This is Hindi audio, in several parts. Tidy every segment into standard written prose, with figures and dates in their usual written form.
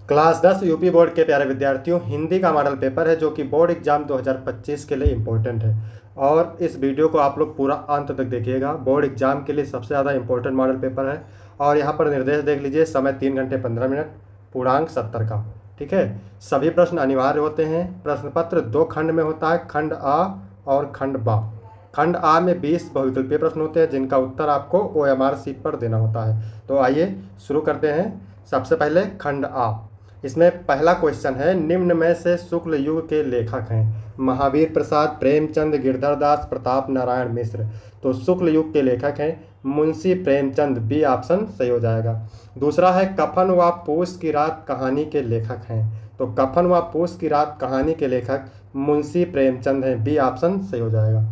क्लास 10 यूपी बोर्ड के प्यारे विद्यार्थियों, हिंदी का मॉडल पेपर है जो कि बोर्ड एग्जाम 2025 के लिए इम्पोर्टेंट है। और इस वीडियो को आप लोग पूरा अंत तक देखिएगा। बोर्ड एग्जाम के लिए सबसे ज़्यादा इम्पोर्टेंट मॉडल पेपर है। और यहाँ पर निर्देश देख लीजिए, समय 3 घंटे 15 मिनट, पूर्णांक 70 का। ठीक है, सभी प्रश्न अनिवार्य होते हैं। प्रश्न पत्र 2 खंड में होता है, खंड आ और खंड बा। खंड आ में 20 बहुविकल्पीय प्रश्न होते हैं जिनका उत्तर आपको OMR शीट पर देना होता है। तो आइए शुरू करते हैं। सबसे पहले खंड आ। इसमें पहला क्वेश्चन है, निम्न में से शुक्ल युग के लेखक हैं? महावीर प्रसाद, प्रेमचंद, गिरधर दास, प्रताप नारायण मिश्र। तो शुक्ल युग के लेखक हैं मुंशी प्रेमचंद, बी ऑप्शन सही हो जाएगा। दूसरा है, कफन व पूस की रात कहानी के लेखक हैं? तो कफन व पूस की रात कहानी के लेखक मुंशी प्रेमचंद हैं, बी ऑप्शन सही हो जाएगा।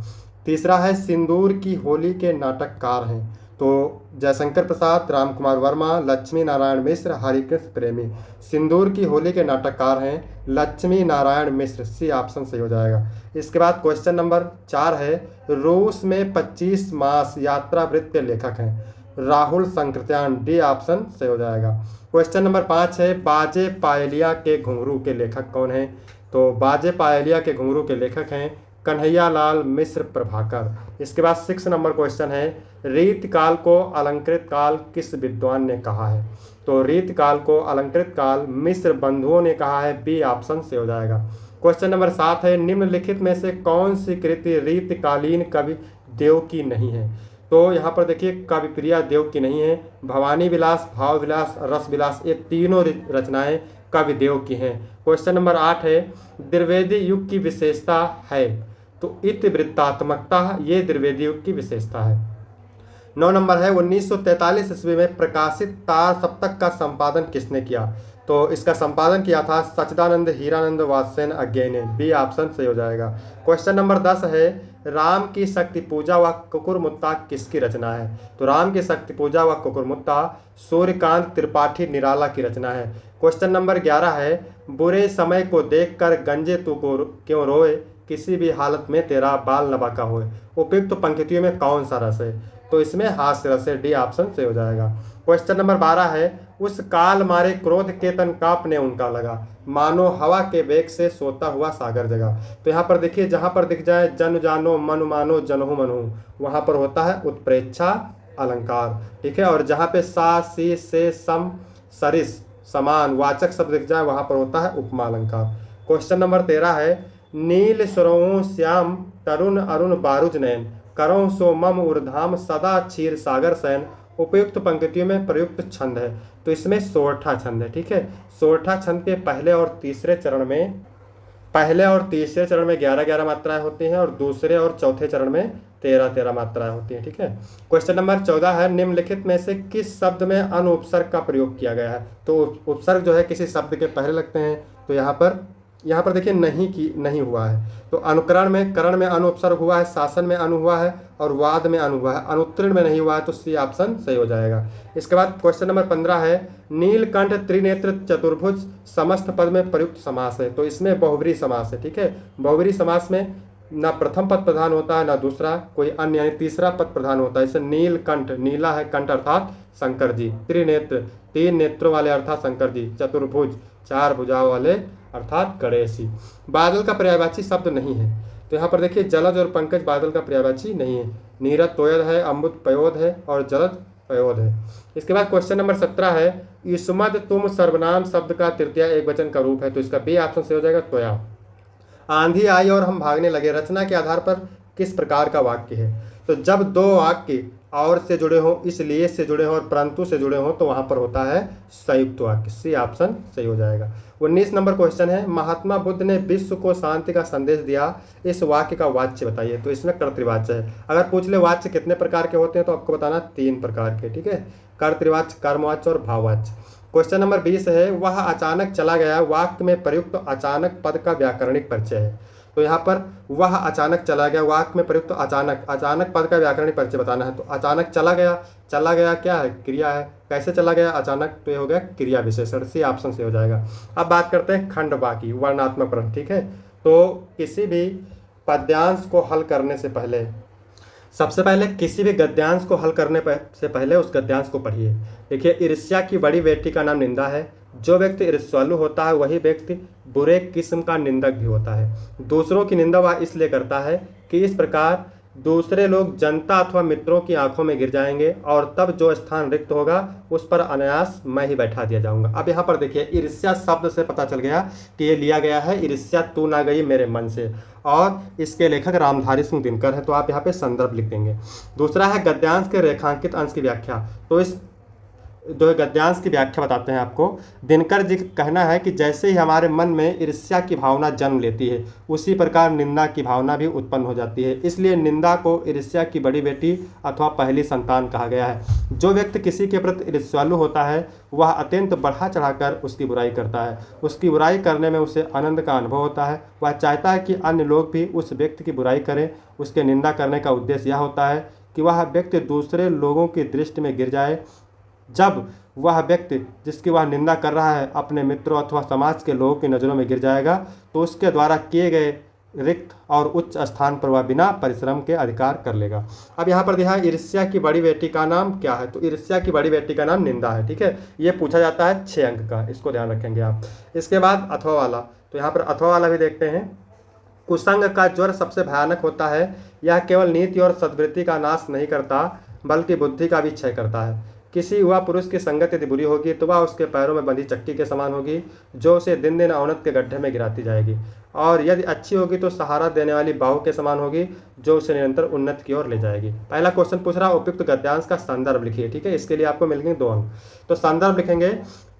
तीसरा है, सिंदूर की होली के नाटककार हैं? तो जयशंकर प्रसाद, राम कुमार वर्मा, लक्ष्मी नारायण मिश्र, हरिकृष्ण प्रेमी। सिंदूर की होली के नाटककार हैं लक्ष्मी नारायण मिश्र, सी ऑप्शन सही हो जाएगा। इसके बाद क्वेश्चन नंबर 4 है, रूस में 25 मास यात्रा वृत्त के लेखक हैं? राहुल संकृत्यान, डी ऑप्शन सही हो जाएगा। क्वेश्चन नंबर 5 है, बाजे पायलिया के घुंघरू के लेखक कौन हैं? तो बाजे पायलिया के घुंघरू के लेखक हैं कन्हैया लाल मिश्र प्रभाकर। इसके बाद 6 नंबर क्वेश्चन है, रीत काल को अलंकृत काल किस विद्वान ने कहा है? तो रीत काल को अलंकृत काल मिश्र बंधुओं ने कहा है, बी ऑप्शन से हो जाएगा। क्वेश्चन नंबर 7 है, निम्नलिखित में से कौन सी कृति रीतकालीन कवि देव की नहीं है? तो यहाँ पर देखिए, कविप्रिया देव की नहीं है। भवानी विलास, भाव विलास, रस विलास, ये तीनों रचनाएं कवि देव की हैं। क्वेश्चन नंबर 8 है, द्विवेदी युग की विशेषता है? तो इतिवृत्तात्मकता, ये द्विवेदी युग की विशेषता है। 9 नंबर है, 1943 ईस्वी में प्रकाशित तार सप्तक का संपादन किसने किया? तो इसका संपादन किया था सच्चिदानंद हीरानंद वात्स्यन अज्ञे ने, बी ऑप्शन सही हो जाएगा। क्वेश्चन नंबर 10 है, राम की शक्ति पूजा व कुकुरमुत्ता किसकी रचना है? तो राम की शक्ति पूजा व कुकुरमुत्ता सूर्यकांत त्रिपाठी निराला की रचना है। क्वेश्चन नंबर 11 है, बुरे समय को देखकर गंजे तू को क्यों रोए, किसी भी हालत में तेरा बाल न बांका होए। उपयुक्त पंक्तियों में कौन सा रस है? तो इसमें हास्य रस है, डी ऑप्शन से हो जाएगा। क्वेश्चन नंबर 12 है, उस काल मारे क्रोध के तन कांपने उनका लगा, मानो हवा के वेग से सोता हुआ सागर जगा। तो यहाँ पर देखिए, जहाँ पर दिख जाए जन जानो मन मानो जनहु मनहु, वहाँ पर होता है उत्प्रेक्षा अलंकार। ठीक है, और जहाँ पे सा सी से सम सरिस समान वाचक शब्द दिख जाए वहाँ पर होता है उपमा अलंकार। क्वेश्चन नंबर 13 है, नील सुरवों श्याम तरुण अरुण बारुज नयन, करो सो मम उर्धाम सदा क्षीर सागर शयन। उपयुक्त पंक्तियों में प्रयुक्त छंद है? तो इसमें सोरठा छंद है। ठीक है, सोरठा छंद के पहले और तीसरे चरण में 11-11 मात्राएं होती हैं और दूसरे और चौथे चरण में 13-13 मात्राएं होती हैं। ठीक है, क्वेश्चन नंबर 14 है, निम्नलिखित में से किस शब्द में अनुपसर्ग का प्रयोग किया गया है? तो उपसर्ग जो है किसी शब्द के पहले लगते हैं। तो यहाँ पर देखिए, नहीं हुआ है। तो अनुकरण में, करण में अनुपसर्ग हुआ है, शासन में अनु हुआ है और वाद में अनु हुआ है, अनुत्तीर्ण में नहीं हुआ है। तो सी ऑप्शन सही हो जाएगा। इसके बाद क्वेश्चन नंबर 15 है, नीलकंठ त्रिनेत्र चतुर्भुज समस्त पद में प्रयुक्त समास है? तो इसमें बहुब्री समास है। ठीक है, बहुब्री समास में ना प्रथम पद प्रधान होता है ना दूसरा कोई अन्य यानी तीसरा पद प्रधान होता है। इसे नीलकंठ, नीला है कंठ अर्थात शंकर जी, त्रिनेत्र 3 नेत्रों वाले अर्थात शंकर जी, चतुर्भुज 4 भुजाओं वाले अर्थात गणेश जी। बादल का पर्यायवाची शब्द नहीं है। तो यहाँ पर देखिए, जलज और पंकज बादल का पर्यायवाची नहीं है। नीरद तोयद है, अम्बुद पयोद है और जलद पयोद है। इसके बाद क्वेश्चन नंबर 17 है, युष्मद तुम सर्वनाम शब्द का तृतीय एकवचन का रूप है? तो इसका बी ऑप्शन से हो जाएगा, त्वया। आंधी आई और हम भागने लगे, रचना के आधार पर किस प्रकार का वाक्य है? तो जब 2 वाक्य और से जुड़े हों, इसलिए से जुड़े हों और परंतु से जुड़े हों तो वहां पर होता है संयुक्त वाक्य, सी ऑप्शन सही हो जाएगा। 19 नंबर क्वेश्चन है, महात्मा बुद्ध ने विश्व को शांति का संदेश दिया, इस वाक्य का वाच्य बताइए? तो इसमें कर्तृवाच्य है। अगर पूछ ले वाच्य कितने प्रकार के होते हैं तो आपको बताना 3 प्रकार के। ठीक है, कर्तृवाच्य, कर्मवाच्य और भाववाच्य। क्वेश्चन नंबर 20 है, वह अचानक चला गया, वाक्य में प्रयुक्त अचानक पद का व्याकरणिक परिचय है? तो यहाँ पर वह अचानक चला गया, वाक्य में प्रयुक्त अचानक पद का व्याकरणिक परिचय बताना है। तो अचानक चला गया क्या है? क्रिया है। कैसे चला गया अचानक? तो ये हो गया क्रिया विशेषण, सी ऑप्शन से हो जाएगा। अब बात करते हैं खंड बाकी वर्णात्मक प्रश्न। ठीक है, तो किसी भी पद्यांश को हल करने से पहले सबसे पहले किसी भी गद्यांश को हल करने से पहले उस गद्यांश को पढ़िए। देखिए, ईर्ष्या की बड़ी बेटी का नाम निंदा है, जो व्यक्ति ईर्ष्यालु होता है वही व्यक्ति बुरे किस्म का निंदक भी होता है। दूसरों की निंदा वह इसलिए करता है कि इस प्रकार दूसरे लोग जनता अथवा मित्रों की आंखों में गिर जाएंगे और तब जो स्थान रिक्त होगा उस पर अनायास मैं ही बैठा दिया जाऊंगा। अब यहाँ पर देखिए, ईर्ष्या शब्द से पता चल गया कि ये लिया गया है ईर्ष्या तू ना गई मेरे मन से, और इसके लेखक रामधारी सिंह दिनकर है। तो आप यहाँ पे संदर्भ लिख देंगे। दूसरा है गद्यांश के रेखांकित अंश की व्याख्या। तो इस जो गद्यांश की व्याख्या बताते हैं आपको। दिनकर जी का कहना है कि जैसे ही हमारे मन में ईर्ष्या की भावना जन्म लेती है उसी प्रकार निंदा की भावना भी उत्पन्न हो जाती है। इसलिए निंदा को ईर्ष्या की बड़ी बेटी अथवा पहली संतान कहा गया है। जो व्यक्ति किसी के प्रति ईर्ष्यालु होता है वह अत्यंत बढ़ा चढ़ाकर उसकी बुराई करता है। उसकी बुराई करने में उसे आनंद का अनुभव होता है। वह चाहता है कि अन्य लोग भी उस व्यक्ति की बुराई करें। उसके निंदा करने का उद्देश्य यह होता है कि वह व्यक्ति दूसरे लोगों की दृष्टि में गिर जाए। जब वह व्यक्ति जिसकी वह निंदा कर रहा है अपने मित्रों अथवा समाज के लोगों की नज़रों में गिर जाएगा तो उसके द्वारा किए गए रिक्त और उच्च स्थान पर वह बिना परिश्रम के अधिकार कर लेगा। अब यहाँ पर देखा ईर्ष्या की बड़ी बेटी का नाम क्या है। तो ईर्ष्या की बड़ी बेटी का नाम निंदा है। ठीक है, ये पूछा जाता है 6 अंक का, इसको ध्यान रखेंगे आप। इसके बाद अथवा वाला, तो यहाँ पर अथवा वाला भी देखते हैं। कुसंग का ज्वर सबसे भयानक होता है। यह केवल नीति और सद्वृत्ति का नाश नहीं करता बल्कि बुद्धि का भी क्षय करता है। किसी युवा पुरुष की संगत यदि बुरी होगी तो वह उसके पैरों में बंधी चक्की के समान होगी जो उसे दिन दिन अवनत के गड्ढे में गिराती जाएगी, और यदि अच्छी होगी तो सहारा देने वाली बाहु के समान होगी जो उसे निरंतर उन्नति की ओर ले जाएगी। पहला क्वेश्चन पूछ रहा उपयुक्त गद्यांश का संदर्भ लिखिए। ठीक है, इसके लिए आपको मिलेंगे 2 अंक। तो संदर्भ लिखेंगे।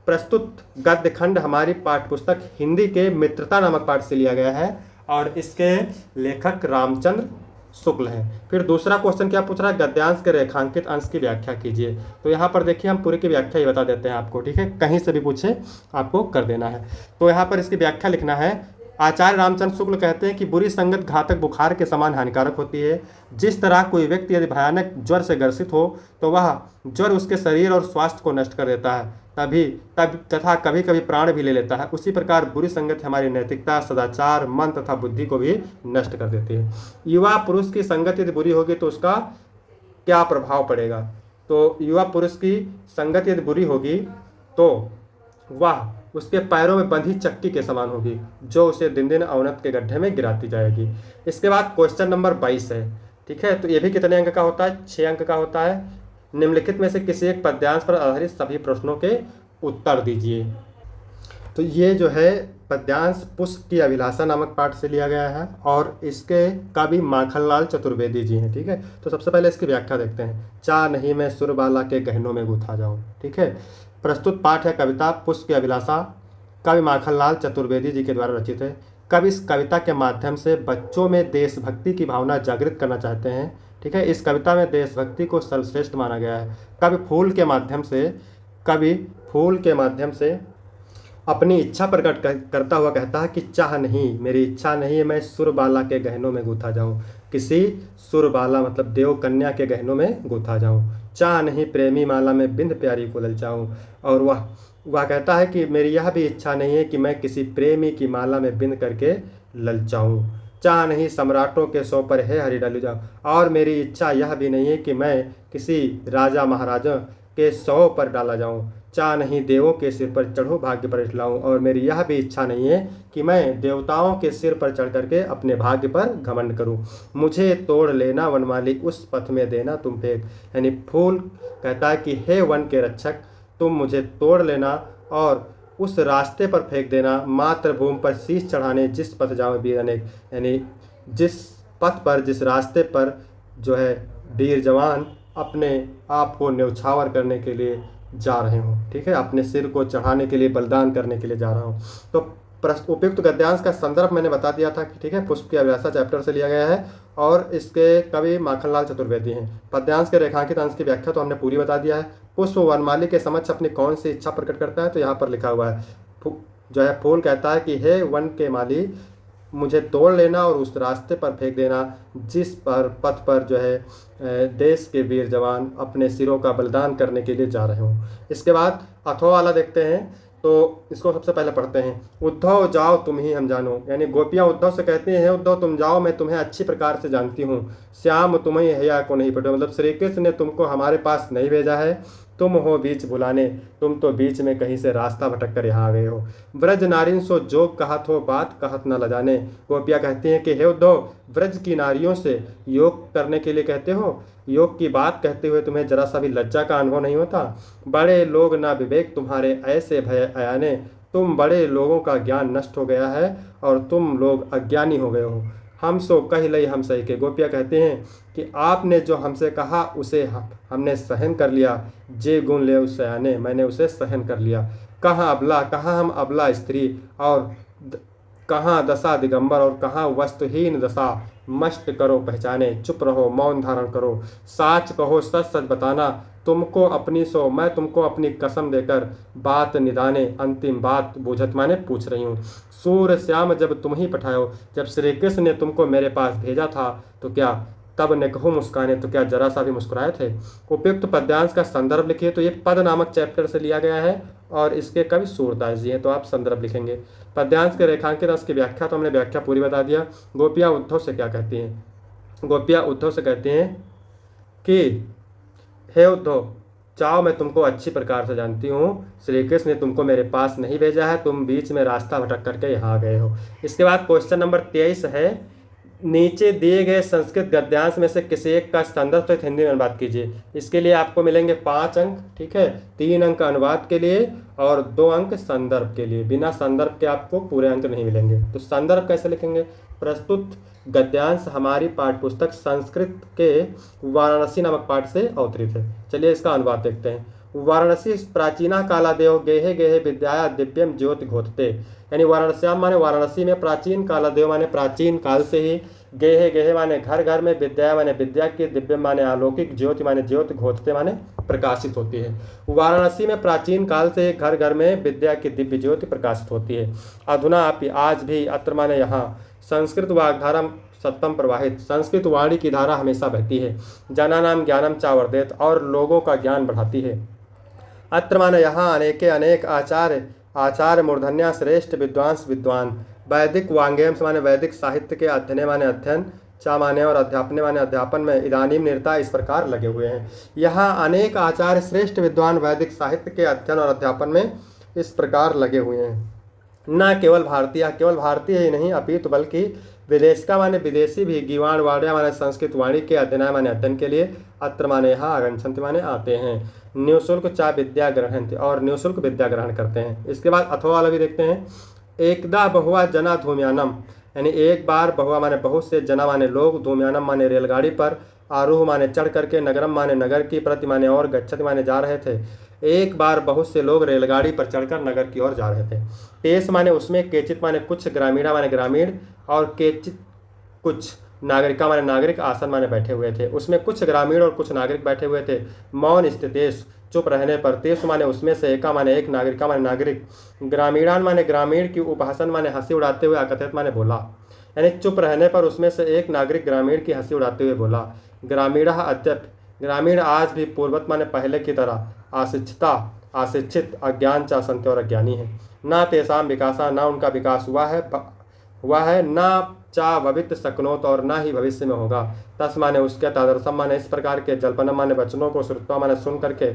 प्रस्तुत गद्य खंड हमारी पाठ्यपुस्तक हिंदी के मित्रता नामक पाठ से लिया गया है और इसके लेखक रामचंद्र शुक्ल है। फिर दूसरा क्वेश्चन क्या पूछ रहा है, गद्यांश के रेखांकित अंश की व्याख्या कीजिए। तो यहाँ पर देखिए हम पूरी की व्याख्या ही बता देते हैं आपको। ठीक है, कहीं से भी पूछे आपको कर देना है। तो यहाँ पर इसकी व्याख्या लिखना है। आचार्य रामचंद्र शुक्ल कहते हैं कि बुरी संगत घातक बुखार के समान हानिकारक होती है। जिस तरह कोई व्यक्ति यदि भयानक ज्वर से ग्रसित हो तो वह ज्वर उसके शरीर और स्वास्थ्य को नष्ट कर देता है तथा कभी कभी प्राण भी ले लेता है, उसी प्रकार बुरी संगत हमारी नैतिकता, सदाचार, मन तथा बुद्धि को भी नष्ट कर देती है। युवा पुरुष की संगत यदि बुरी होगी तो उसका क्या प्रभाव पड़ेगा। तो युवा पुरुष की संगत यदि बुरी होगी तो वह उसके पैरों में बंधी चक्की के समान होगी जो उसे दिन दिन अवनत के गड्ढे में गिराती जाएगी। इसके बाद क्वेश्चन नंबर 22 है। ठीक है, तो ये भी कितने अंक का होता है, 6 अंक का होता है। निम्नलिखित में से किसी एक पद्यांश पर आधारित सभी प्रश्नों के उत्तर दीजिए। तो ये जो है पद्यांश पुष्प की अभिलाषा नामक पाठ से लिया गया है और इसके कवि माखनलाल चतुर्वेदी जी हैं। ठीक है, तो सबसे पहले इसकी व्याख्या देखते हैं। चाह नहीं मैं सुरबाला के गहनों में गुथा जाऊं। ठीक है, प्रस्तुत पाठ है कविता पुष्प की अभिलाषा, कवि माखनलाल चतुर्वेदी जी के द्वारा रचित है। कवि इस कविता के माध्यम से बच्चों में देशभक्ति की भावना जागृत करना चाहते हैं। ठीक है, इस कविता में देशभक्ति को सर्वश्रेष्ठ माना गया है। कवि फूल के माध्यम से अपनी इच्छा प्रकट करता हुआ कहता है कि चाह नहीं, मेरी इच्छा नहीं है मैं सुरबाला के गहनों में गूथा जाऊं। किसी सुरबाला मतलब देव कन्या के गहनों में गूथा जाऊं। चाह नहीं प्रेमी माला में बिंद प्यारी को ललचाऊं। और वह कहता है कि मेरी यह भी इच्छा नहीं है कि मैं किसी प्रेमी की माला में बिंद करके ललचाऊं। चाह नहीं सम्राटों के सौ पर है हरि डल जाऊं। और मेरी इच्छा यह भी नहीं है कि मैं किसी राजा महाराजा के सौ पर डाला जाऊं। चाह नहीं देवों के सिर पर चढ़ूं भाग्य पर हिलाऊं। और मेरी यह भी इच्छा नहीं है कि मैं देवताओं के सिर पर चढ़ करके अपने भाग्य पर घमंड करूं। मुझे तोड़ लेना वनमाली उस पथ में देना तुम फेंक। यानी फूल कहता है कि हे वन के रक्षक, तुम मुझे तोड़ लेना और उस रास्ते पर फेंक देना मातृभूमि पर शीश चढ़ाने जिस पथ जाऊँ वीर अनेक। यानी जिस पथ पर, जिस रास्ते पर जो है वीर जवान अपने आप को न्यौछावर करने के लिए जा रहे हों। ठीक है, अपने सिर को चढ़ाने के लिए बलिदान करने के लिए जा रहा हूँ। तो उपयुक्त गद्यांश का संदर्भ मैंने बता दिया था कि ठीक है, पुष्प की अभिलाषा चैप्टर से लिया गया है और इसके कवि माखनलाल चतुर्वेदी हैं। पद्यांश के रेखांकित अंश की व्याख्या तो हमने पूरी बता दिया है। पुष्प वनमाली के समक्ष अपनी कौन सी इच्छा प्रकट करता है, तो यहाँ पर लिखा हुआ है जो है फूल कहता है कि हे वन के माली, मुझे तोड़ लेना और उस रास्ते पर फेंक देना जिस पर पथ पर जो है देश के वीर जवान अपने सिरों का बलिदान करने के लिए जा रहे हों। इसके बाद अथवा वाला देखते हैं, तो इसको सबसे पहले पढ़ते हैं। उद्धव जाओ तुम ही हम जानो। यानी गोपियाँ उद्धव से कहती हैं उद्धव तुम जाओ, मैं तुम्हें अच्छी प्रकार से जानती हूँ। श्याम तुम्हें हैया को नहीं पढ़ो, मतलब श्री कृष्ण ने तुमको हमारे पास नहीं भेजा है, तुम हो बीच बुलाने, तुम तो बीच में कहीं से रास्ता भटक कर यहाँ आ गए हो। ब्रज नारिन सो जोग कहत हो, बात कहत न लजाने। गोपियाँ कहती हैं कि हे उद्धव, ब्रज की नारियों से योग करने के लिए कहते हो, योग की बात कहते हुए तुम्हें जरा सा भी लज्जा का अनुभव नहीं होता। बड़े लोग ना विवेक तुम्हारे ऐसे भय अयाने, तुम बड़े लोगों का ज्ञान नष्ट हो गया है और तुम लोग अज्ञानी हो गए हो। हम सो कह लई हम सही के। गोपियाँ कहते हैं कि आपने जो हमसे कहा उसे हमने सहन कर लिया। जे गुण ले उस सयाने, मैंने उसे सहन कर लिया। कहाँ अबला, कहाँ हम अबला स्त्री, और कहाँ दशा दिगंबर, और कहाँ वस्तुहीन दशा। मस्त करो पहचाने, चुप रहो मौन धारण करो। साच कहो सच सच बताना, तुमको अपनी सो मैं तुमको अपनी कसम देकर बात निदाने, अंतिम बात बूझत माने पूछ रही हूँ। सूर्य श्याम जब तुम ही पठाओ, जब श्री कृष्ण ने तुमको मेरे पास भेजा था तो क्या तब ने कहो मुस्काने, तो क्या जरा सा भी मुस्कुराए थे। उपयुक्त पद्यांश का संदर्भ लिखिए। तो ये पद नामक चैप्टर से लिया गया है और इसके कवि सूरदास जी हैं, तो आप संदर्भ लिखेंगे। पद्यांश के रेखांकित अंश की व्याख्या, तो हमने व्याख्या पूरी बता दिया। गोपियाँ उद्धव से क्या कहती हैं? गोपियाँ उद्धव से कहते हैं कि हे उद्धव, जाओ, मैं तुमको अच्छी प्रकार से जानती हूँ, श्री कृष्ण ने तुमको मेरे पास नहीं भेजा है, तुम बीच में रास्ता भटक करके यहाँ आ गए हो। इसके बाद क्वेश्चन नंबर 23 है, नीचे दिए गए संस्कृत गद्यांश में से किसी एक का संदर्भ सहित हिंदी में अनुवाद कीजिए। इसके लिए आपको मिलेंगे 5 अंक, ठीक है। 3 अंक अनुवाद के लिए और 2 अंक संदर्भ के लिए। बिना संदर्भ के आपको पूरे अंक नहीं मिलेंगे। तो संदर्भ कैसे लिखेंगे? प्रस्तुत गद्यांश हमारी पाठ्यपुस्तक संस्कृत के वाराणसी नामक पाठ से अवतरित है। चलिए इसका अनुवाद देखते हैं। वाराणसी प्राचीना कालादेव गेहे गेहे विद्याया दिव्यम ज्योति घोतते। यानी वाराणस्याम माने वाराणसी में, प्राचीन कालादेव माने प्राचीन काल से ही, गेहे गेहे माने घर घर में, विद्या माने विद्या की, दिव्य माने अलौकिक, ज्योति माने ज्योति, घोतते माने प्रकाशित होती है। वाराणसी में प्राचीन काल से घर घर में विद्या की दिव्य ज्योति प्रकाशित होती है। अधुना अपि, आज भी, अत्र माने यहाँ, संस्कृत वाग्धारा सत्तम प्रवाहित, संस्कृत वाणी की धारा हमेशा बहती है। जनानाम ज्ञानम चावर्धेत, और लोगों का ज्ञान बढ़ाती है। अत्र माने यहाँ, अनेके अनेक, आचार्य मूर्धन्या श्रेष्ठ, विद्वांस विद्वान। वैदिक वांग्यम माने वैदिक साहित्य के अध्ययन माने अध्ययन, चा माने और अध्यापने माने अध्यापन में, इदानीम निरता इस प्रकार लगे हुए हैं। यहाँ अनेक आचार्य श्रेष्ठ विद्वान वैदिक साहित्य के अध्ययन और अध्यापन में इस प्रकार लगे हुए हैं। न केवल भारतीय, केवल भारतीय ही नहीं अपितु बल्कि विदेश का माने विदेशी भी, गीवाण वाण्या माने संस्कृत वाणी के अध्ययन माने अध्ययन के लिए, अत्र माने यहाँ, आगच्छन्ति माने आते हैं। निःशुल्क चा विद्या ग्रहणन्ति, और निःशुल्क विद्या ग्रहण करते हैं। इसके बाद अथवा वाला भी देखते हैं। एकदा बहुआ जना धूम्यानम, यानी एक बार, बहुआ माने बहुत से, जना माने लोग, धूम्यानम माने रेलगाड़ी पर, आरूह माने चढ़ करके, नगरम माने नगर की, प्रति माने और, गच्छति माने जा रहे थे। एक बार बहुत से लोग रेलगाड़ी पर चढ़कर नगर की ओर जा रहे थे। तेस माने उसमें, केचित माने कुछ, ग्रामीणा माने ग्रामीण, और केचित कुछ, नागरिका माने नागरिक, आसन माने बैठे हुए थे। उसमें कुछ ग्रामीण और कुछ नागरिक बैठे हुए थे। मौन स्थितेश, चुप रहने पर, तेसु माने उसमें से, एका माने एक, नागरिका माने नागरिक, ग्रामीणान माने ग्रामीण की, उपहासन माने हंसी उड़ाते हुए, अकथित माने बोला। यानी चुप रहने पर उसमें से एक नागरिक ग्रामीण की हंसी उड़ाते हुए बोला। ग्रामीण अद्यप, ग्रामीण आज भी, पूर्वत माने पहले की तरह, आशिक्षिता आशिक्षित, अज्ञान चा संत्य और अज्ञानी है। ना तेसाम विकासा, ना उनका विकास हुआ है, ना चा भवित शक्नोत, और ना ही भविष्य में होगा। तस माने उसके, तादर्शम माने इस प्रकार के, जल्पनम माने वचनों को, श्रुत्वा माने सुन करके,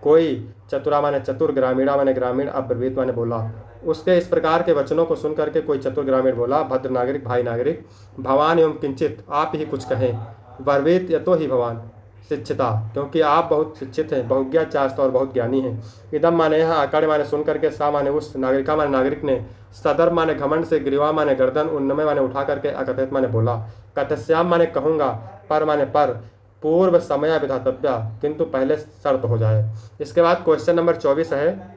कोई, चतुरा माने चतुर, ग्रामीणा माने ग्रामीण, अब्रवीत माने बोला। उसके इस प्रकार के वचनों को सुन करके कोई चतुर ग्रामीण बोला। भद्र नागरिक, भाई नागरिक, भवान एवं किंचित, आप ही कुछ कहें। वर्वित यतो ही भवान, शिक्षिता, क्योंकि आप बहुत शिक्षित हैं। बहुज्ञा चास्त, और बहुत ज्ञानी हैं। इदम माने यहाँ, अकड़ माने सुन करके, सा माने उस, नागरिका माने नागरिक ने, सदर्भ माने घमंड से, ग्रीवा माने गर्दन, उन्नमे माने उठा करके, अकथित माने बोला। कथस्याम माने कहूँगा, पर माने पर, पूर्व समय विधातव्या, किंतु पहले शर्त हो जाए। इसके बाद क्वेश्चन नंबर 24 है,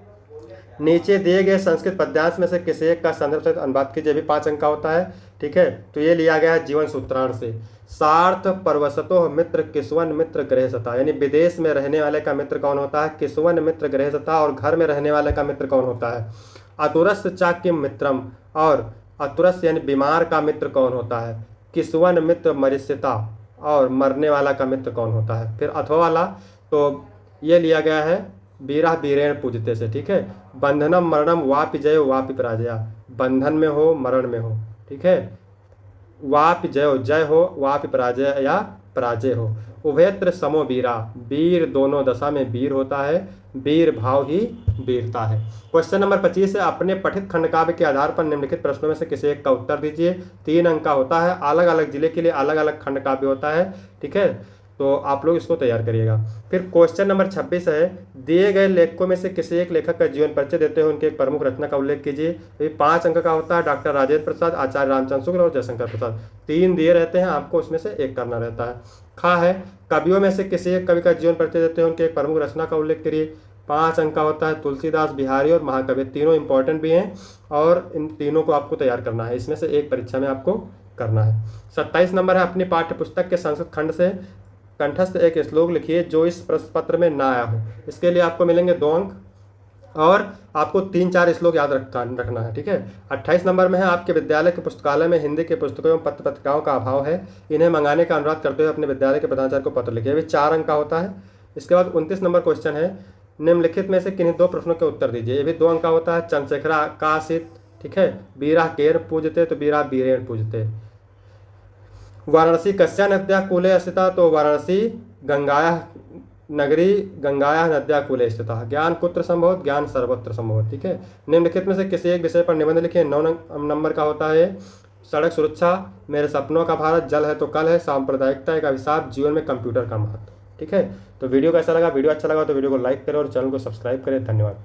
नीचे दिए गए संस्कृत पद्यांश में से किसी एक का संदर्भ सहित अनुवाद कीजिए। भी 5 अंक का होता है, ठीक है। तो ये लिया गया है जीवन सूत्राण से। सार्थ परवसतो मित्र, किसवन मित्र गृहसता, यानी विदेश में रहने वाले का मित्र कौन होता है? किसवन मित्र गृहसता, और घर में रहने वाले का मित्र कौन होता है? अतुरस चाक्यम मित्रम, और अतुरस यानी बीमार का मित्र कौन होता है? किसवन मित्र मरिष्यता, और मरने वाला का मित्र कौन होता है? फिर अथवा वाला, तो ये लिया गया है बीरा बीरेण पूजते से, ठीक है। बंधनम मरणम वापि जयो वापि पराजया, बंधन में हो मरण में हो, ठीक है। वापि जयो, जय हो, वापि पराजय या पराजय हो। उभयत्र समो वीरा, वीर दोनों दशा में वीर होता है, वीर भाव ही वीरता है। क्वेश्चन नंबर 25 है, अपने पठित खंडकाव्य के आधार पर निम्नलिखित प्रश्नों में से किसी एक का उत्तर दीजिए। 3 अंक का होता है, अलग अलग जिले के लिए अलग अलग खंडकाव्य होता है, ठीक है, तो आप लोग इसको तैयार करिएगा। फिर क्वेश्चन नंबर 26 है, दिए गए लेखकों में से किसी एक लेखक का जीवन परिचय देते हुए उनके एक प्रमुख रचना का उल्लेख कीजिए। ये 5 अंक का होता है, डॉक्टर राजेंद्र प्रसाद, आचार्य रामचंद्र शुक्ल और जयशंकर प्रसाद। 3 दिए रहते हैं, आपको उसमें से एक करना रहता है। खा है, कवियों में से किसी एक कवि का जीवन परिचय देते हुए उनके एक प्रमुख रचना का उल्लेख करिए। 5 अंक का होता है, तुलसीदास, बिहारी और महाकवि। तीनों इंपॉर्टेंट भी हैं और इन तीनों को आपको तैयार करना है, इसमें से एक परीक्षा में आपको करना है। 27 नंबर है, अपनी पाठ्य पुस्तक के संस्कृत खंड से कंठस्थ एक श्लोक लिखिए जो इस प्रश्न पत्र में ना आया हो। इसके लिए आपको मिलेंगे 2 अंक और आपको 3-4 श्लोक याद रखना है, ठीक है। 28 नंबर में है, आपके विद्यालय के पुस्तकालय में हिंदी के पुस्तकों एवं पत्र पत्रिकाओं का अभाव है, इन्हें मंगाने का अनुरोध करते हुए अपने विद्यालय के प्रधानाचार्य को पत्र लिखिए। ये भी 4 अंक का होता है। इसके बाद 29 नंबर क्वेश्चन है, निम्नलिखित में से किन्हीं 2 प्रश्नों के उत्तर दीजिए। ये भी 2 अंक का होता है। चंद्रशेखर का आशित, ठीक है, बीरा केर पूजते तो बीरा बीरेण पूजते। वाराणसी कस्या नद्या कूले स्थिता, तो वाराणसी गंगाया नगरी गंगाया नद्या कूले स्थिता। ज्ञान कुत्र संभवत, ज्ञान सर्वत्र संभवत, ठीक है। निम्नलिखित में से किसी एक विषय पर निबंध लिखिए। 9 नंबर का होता है, सड़क सुरक्षा, मेरे सपनों का भारत, जल है तो कल है, सांप्रदायिकता एक अभिशाप, जीवन में कंप्यूटर का महत्व, ठीक है। तो वीडियो कैसा लगा? वीडियो अच्छा लगा तो वीडियो को लाइक करें और चैनल को सब्सक्राइब करें। धन्यवाद।